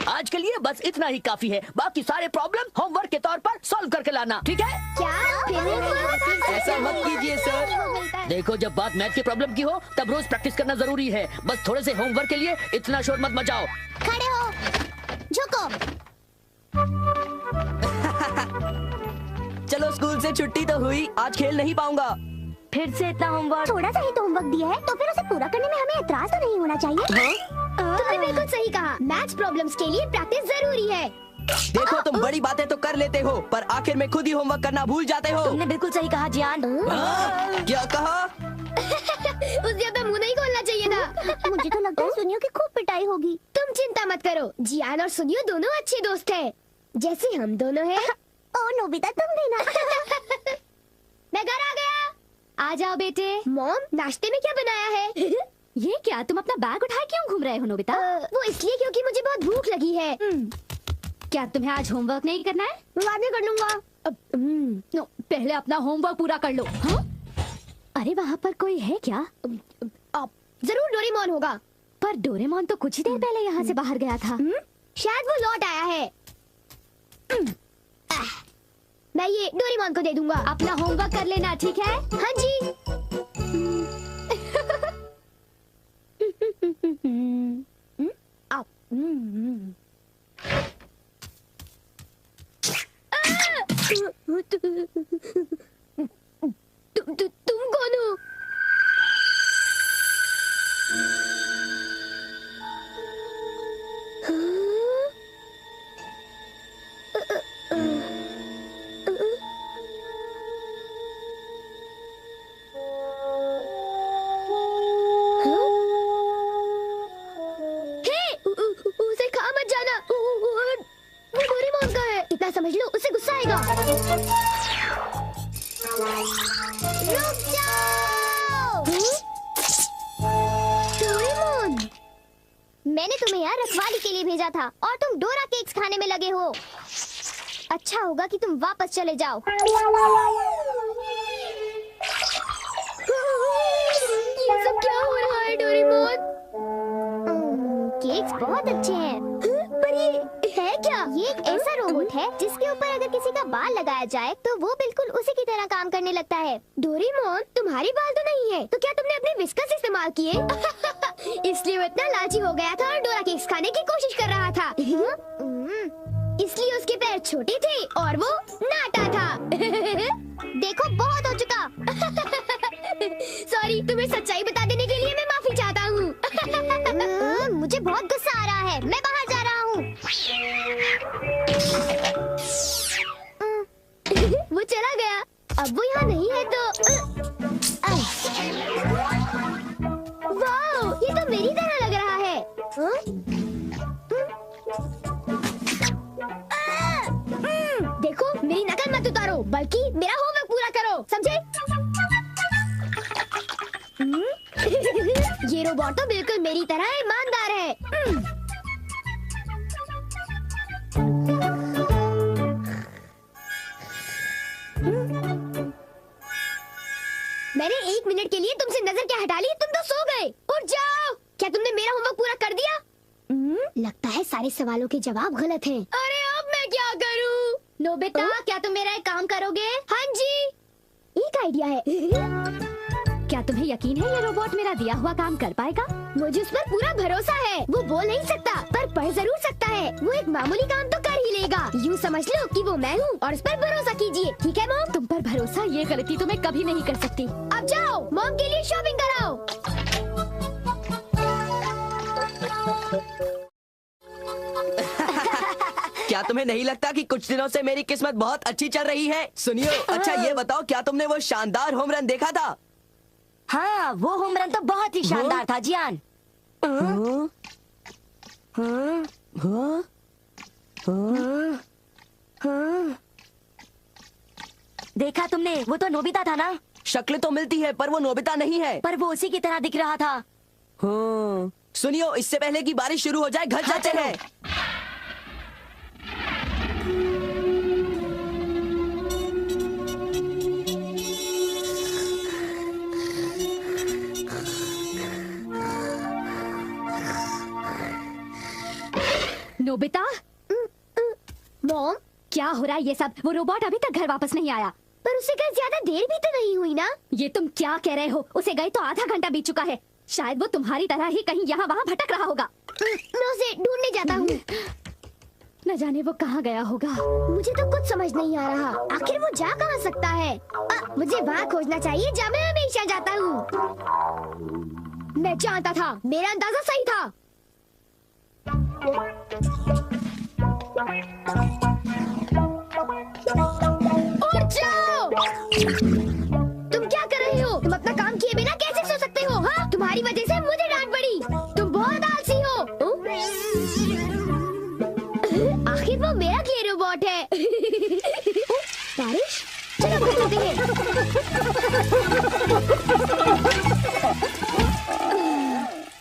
आज के लिए बस इतना ही काफी है। बाकी सारे प्रॉब्लम होमवर्क के तौर पर सॉल्व करके लाना, ठीक है? क्या? ऐसा मत कीजिए सर। देखो, जब बात मैथ की प्रॉब्लम की हो तब रोज प्रैक्टिस करना जरूरी है। बस थोड़े से होमवर्क के लिए इतना शोर मत मचाओ। खड़े हो, झुको। चलो, स्कूल से छुट्टी तो हुई, आज खेल नहीं पाऊंगा। फिर से इतना होमवर्क? थोड़ा सा ही तो होमवर्क दिया है तो फिर उसे पूरा करने में हमें एतराज तो नहीं होना चाहिए। तुमने बिल्कुल सही कहा, मैथ्स प्रॉब्लम्स के लिए प्रैक्टिस जरूरी है। देखो, तुम बड़ी बातें तो कर लेते हो पर आखिर में खुद ही होमवर्क करना भूल जाते हो। तुमने बिल्कुल सही कहा जियान। क्या कहा? उस ज्यादा मुंह नहीं खोलना चाहिए था। मुझे तो लगता है सुनियो की खूब पिटाई होगी। तुम चिंता मत करो, जियान और सुनियो दोनों अच्छे दोस्त हैं, जैसे हम दोनों हैं। ओ नोबिता, तुम भी ना। मैं घर आ गया। आ जाओ बेटे। मॉम, नाश्ते में क्या बनाया है? ये क्या, तुम अपना बैग उठाए क्यों घूम रहे हो नोबिता? वो इसलिए क्योंकि मुझे बहुत भूख लगी है। क्या तुम्हें आज होमवर्क नहीं करना है? बाद में कर लूंगा। नो, पहले अपना होमवर्क पूरा कर लो। हाँ? अरे वहाँ पर कोई है क्या? जरूर डोरेमोन होगा। पर डोरेमोन तो कुछ ही देर पहले यहाँ से बाहर गया था। शायद वो लौट आया है। मैं ये डोरेमोन को दे दूंगा। अपना होमवर्क कर लेना, ठीक है? हाँ जी। तुम कौन हो? उसे खा मत जाना। वो डोरेमोन का है, इतना समझ लो, उससे गुस्सा आएगा। रुक जाओ। डोरेमोन, मैंने तुम्हें यहाँ रखवाली के लिए भेजा था और तुम डोरा केक्स खाने में लगे हो। अच्छा होगा कि तुम वापस चले जाओ। ये सब क्या हो रहा है डोरेमोन? केक्स बहुत अच्छे हैं। पर ये है क्या? ये एक ऐसा रोबोट है जिसके ऊपर अगर किसी का बाल लगाया जाए तो वो बिल्कुल उसी की तरह काम करने लगता है। डोरेमोन, तुम्हारे बाल तो नहीं है, तो क्या तुमने अपने विस्कस इस्तेमाल किए? इसलिए वो इतना लालची हो गया था और डोरा केक्स खाने की कोशिश कर रहा था। इसलिए उसके पैर छोटे थे और वो नाटा था। देखो, बहुत हो चुका। सॉरी, तुम्हें सच्चाई बता देने के लिए मैं माफी चाहता हूँ। मुझे बहुत गुस्सा आ रहा है, मैं बाहर जा रहा हूँ। वो चला गया। अब वो यहाँ नहीं है तो वाह, ये तो मेरी तरह लग रहा है। देखो, मेरी नकल मत उतारो, बल्कि मेरा होमवर्क पूरा करो, समझे? ये रोबोट तो बिल्कुल मेरी तरह ईमानदार है। मैंने 1 मिनट के लिए तुमसे नजर क्या हटा ली, तुम तो सो गए। उठ जाओ। क्या तुमने मेरा होमवर्क पूरा कर दिया? लगता है सारे सवालों के जवाब गलत हैं। अरे अब मैं क्या करूं? नोबिता, क्या तुम मेरा एक काम करोगे? हाँ जी, एक आइडिया है। क्या तुम्हें यकीन है ये रोबोट मेरा दिया हुआ काम कर पाएगा? मुझे उस पर पूरा भरोसा है। वो बोल नहीं सकता पर पढ़ जरूर सकता है। वो एक मामूली काम तो कर ही लेगा। यूँ समझ लो कि वो मैं हूँ और उस पर भरोसा कीजिए, ठीक है मॉम? तुम पर भरोसा, ये गलती तो मैं कभी नहीं कर सकती। अब जाओ, मॉम के लिए शॉपिंग कराओ। क्या तुम्हें नहीं लगता कि कुछ दिनों से मेरी किस्मत बहुत अच्छी चल रही है? सुनियो, अच्छा ये बताओ, क्या तुमने वो शानदार होम रन देखा था? हाँ, वो होम रन तो बहुत ही शानदार था जियान। देखा तुमने? वो तो नोबिता था ना? शक्ल तो मिलती है पर वो नोबिता नहीं है। पर वो उसी की तरह दिख रहा था। सुनियो, इससे पहले कि बारिश शुरू हो जाए घर हाँ, चलते हैं। नोबिता, मॉम, क्या हो रहा है ये सब? वो रोबोट अभी तक घर वापस नहीं आया। पर उसे गए ज्यादा देर भी तो नहीं हुई ना। ये तुम क्या कह रहे हो? उसे गए तो आधा घंटा बीत चुका है। शायद वो तुम्हारी तरह ही कहीं यहाँ वहाँ भटक रहा होगा। मैं उसे ढूंढने जाता हूँ। न जाने वो कहाँ गया होगा। मुझे तो कुछ समझ नहीं आ रहा, आखिर वो जा कहाँ सकता है। मुझे वहाँ खोजना चाहिए जहाँ मैं हमेशा जाता हूँ। मैं जानता था, मेरा अंदाजा सही था। उठ जाओ! तुम क्या कर रहे हो? तुम अपना काम किए बिना कैसे सो सकते हो? हाँ, तुम्हारी वजह से मुझे डांट पड़ी। तुम बहुत आलसी हो। आखिर वो मेरा क्ले रोबोट है। बारिश, चलो घर चलते हैं।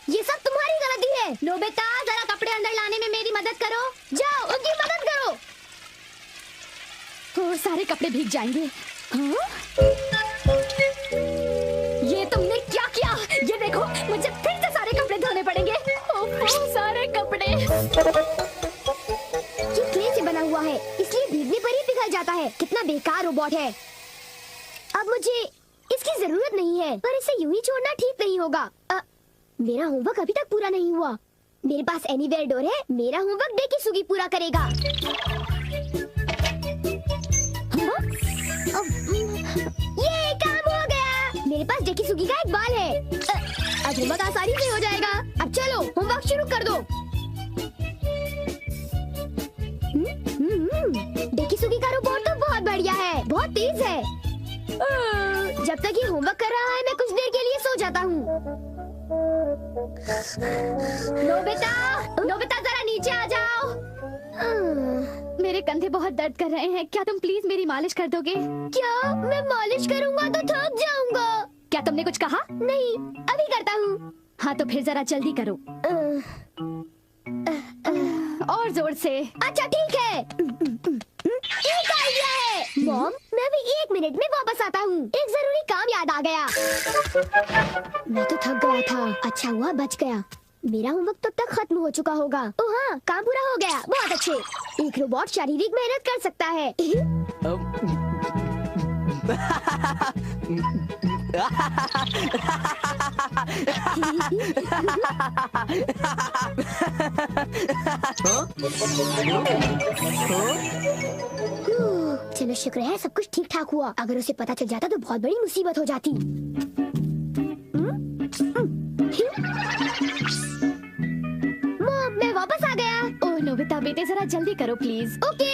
ये सब तुम्हारी गलती है। नोबिता, जरा कपड़े अंदर लाने में मेरी मदद करो। जाओ, उनकी मदद करो। वो सारे कपड़े भीग जाएंगे। हाँ? ये तुमने क्या किया? ये देखो, मुझे फिर से सारे कपड़े धोने पड़ेंगे। सारे कपड़े। ये क्ले से बना हुआ है, इसलिए भीगने पर ही पिघल जाता है। कितना बेकार रोबोट है। अब मुझे इसकी जरूरत नहीं है, पर इसे यूं ही छोड़ना ठीक नहीं होगा। मेरा होमवर्क अभी तक पूरा नहीं हुआ। मेरे पास एनीवेयर डोर है। मेरा होमवर्क डेकिसुगी पूरा करेगा। ये काम हो गया। मेरे पास डेकिसुगी का एक बाल है। अब होमवर्क आसानी से हो जाएगा। अब चलो, होमवर्क शुरू कर दो। डेकिसुगी का रोबोट तो बहुत बढ़िया है, बहुत तेज है। जब तक ये होमवर्क कर रहा है, मैं कुछ देर के लिए सो जाता हूँ। नोबिता, नोबिता, जरा नीचे आ जाओ। मेरे कंधे बहुत दर्द कर रहे हैं। क्या तुम प्लीज मेरी मालिश कर दोगे? क्या? मैं मालिश करूँगा तो थक जाऊँगा। क्या तुमने कुछ कहा? नहीं, अभी करता हूँ। हाँ तो फिर जरा जल्दी करो। और जोर से। अच्छा ठीक है। एक आइडिया है। मॉम, मैं भी 1 मिनट में वापस आता हूँ। एक जरूरी काम याद आ गया। मैं तो थक गया था। अच्छा हुआ बच गया। मेरा होमवर्क तब तक खत्म हो चुका होगा। ओह हाँ, काम पूरा हो गया। बहुत अच्छे। एक रोबोट शारीरिक मेहनत कर सकता है। चलो शुक्र है सब कुछ ठीक ठाक हुआ। अगर उसे पता चल जाता तो बहुत बड़ी मुसीबत हो जाती। मॉम, मैं वापस आ गया। ओह नोबिता बेटे, जरा जल्दी करो प्लीज। ओके।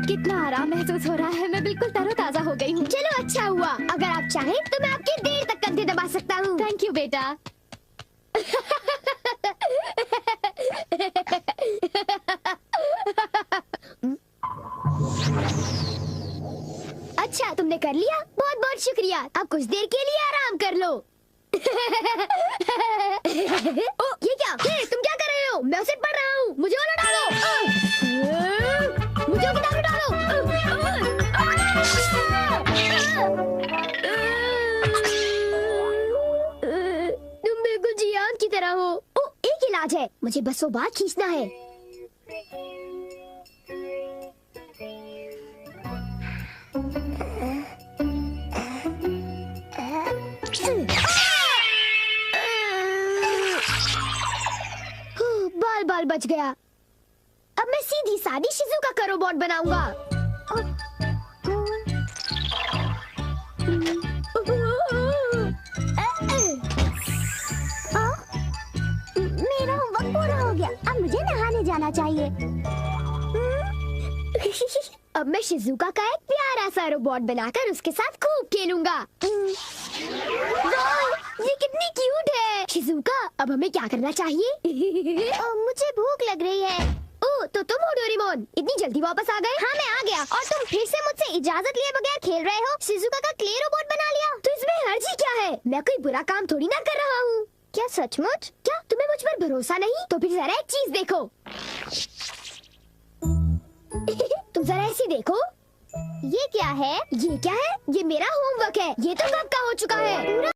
कितना आराम महसूस हो रहा है। मैं बिल्कुल तरोताजा हो गई हूँ। चलो अच्छा हुआ। अगर आप चाहें तो मैं आपके देर तक कंधे दबा सकता हूँ। थैंक यू बेटा। अच्छा, तुमने कर लिया। बहुत बहुत शुक्रिया। अब कुछ देर के लिए आराम कर लो। ओ, ये क्या? हे, तुम क्या कर रहे हो? मैं उसे पढ़ रहा हूँ। मुझे और डालो। मुझे और डालो। तुम बिल्कुल जियान की तरह हो। ओ, एक इलाज है। मुझे बस वो बात खींचना है। बाल बच गया। अब मैं सीधी सादी शिजुका का रोबोट बनाऊंगा। मेरा होमवर्क पूरा हो गया। अब मुझे नहाने जाना चाहिए। अब मैं शिजुका का एक प्यारा सा रोबोट बनाकर उसके साथ खूब खेलूंगा। वाह, ये कितनी क्यूट है। शिजुका, अब हमें क्या करना चाहिए? मुझे भूख लग रही है। ओह, तो तुम हो डोरेमोन, इतनी जल्दी वापस आ गए? हाँ, मैं आ गया। और तुम फिर से मुझसे इजाजत लिए बगैर खेल रहे हो? शिजुका का क्ले रोबोट बना लिया? तो इसमें हर्जी क्या है? मैं कोई बुरा काम थोड़ी ना कर रहा हूँ। क्या सचमुच? क्या तुम्हें मुझ पर भरोसा नहीं? तो फिर जरा एक चीज देखो। तुम जरा ऐसी देखो। ये क्या है? ये क्या है? ये मेरा होमवर्क है। ये तो कब का हो चुका है। पूरा